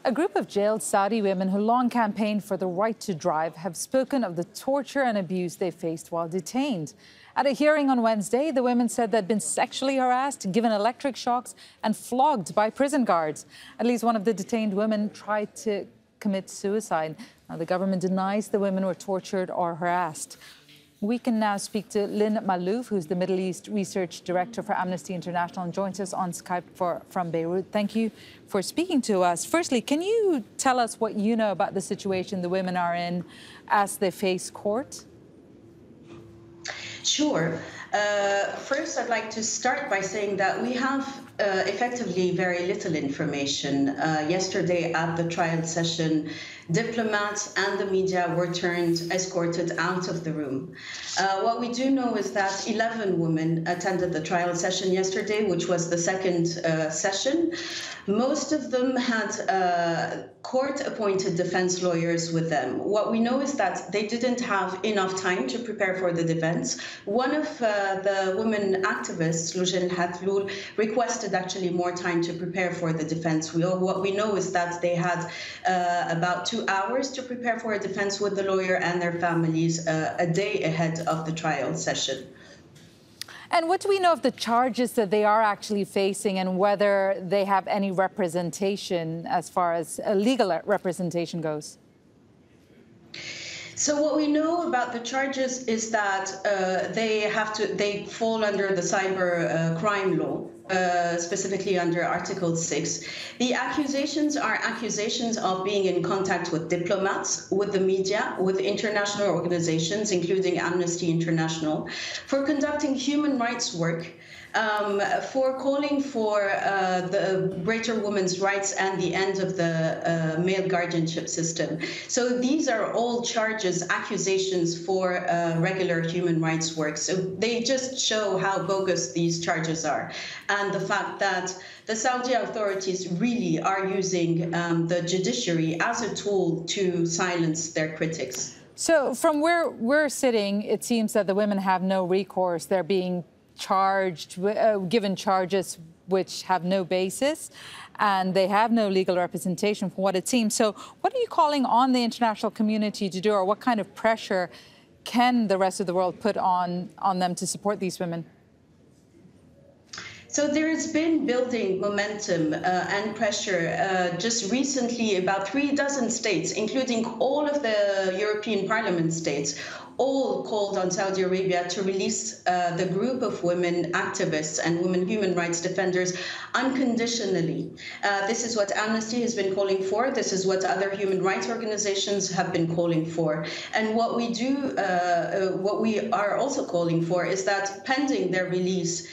A group of jailed Saudi women who long campaigned for the right to drive have spoken of the torture and abuse they faced while detained. At a hearing on Wednesday, the women said they'd been sexually harassed, given electric shocks and flogged by prison guards. At least one of the detained women tried to commit suicide. Now, the government denies the women were tortured or harassed. We can now speak to Lynn Maalouf, who's the Middle East Research Director for Amnesty International, and joins us on Skype from Beirut. Thank you for speaking to us. Firstly, can you tell us what you know about the situation the women are in as they face court? Sure. First, I'd like to start by saying that we have effectively very little information. Yesterday at the trial session, diplomats and the media were escorted out of the room. What we do know is that 11 women attended the trial session yesterday, which was the second session. Most of them had court-appointed defense lawyers with them. What we know is that they didn't have enough time to prepare for the defense. One of the women activists, Lynn Maalouf, requested actually more time to prepare for the defense. What we know is that they had about 2 hours to prepare for a defense with the lawyer and their families a day ahead of the trial session. And what do we know of the charges that they are actually facing and whether they have any representation as far as legal representation goes? So what we know about the charges is that they fall under the cyber crime law, specifically under Article 6. The accusations are accusations of being in contact with diplomats, with the media, with international organizations, including Amnesty International, for conducting human rights work, for calling for the greater women's rights and the end of the male guardianship system. So these are all charges, accusations for regular human rights work. So they just show how bogus these charges are, and the fact that the Saudi authorities really are using the judiciary as a tool to silence their critics. So from where we're sitting, it seems that the women have no recourse. They're being charged, given charges which have no basis, and they have no legal representation from what it seems. So what are you calling on the international community to do, or what kind of pressure can the rest of the world put on them to support these women? So there has been building momentum and pressure. Just recently, about 36 states, including all of the European Parliament states, all called on Saudi Arabia to release the group of women activists and women human rights defenders unconditionally. This is what Amnesty has been calling for. This is what other human rights organizations have been calling for. And what we are also calling for is that pending their release,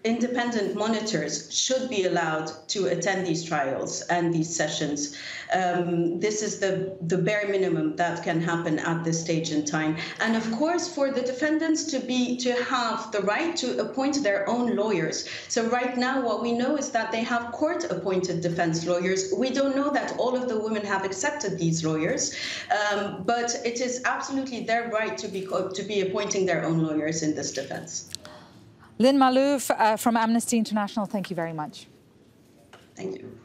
independent monitors should be allowed to attend these trials and these sessions. This is the bare minimum that can happen at this stage in time. And of course, for the defendants to have the right to appoint their own lawyers. So right now, what we know is that they have court-appointed defense lawyers. We don't know that all of the women have accepted these lawyers, but it is absolutely their right to be appointing their own lawyers in this defense. Lynn Maalouf from Amnesty International, thank you very much. Thank you.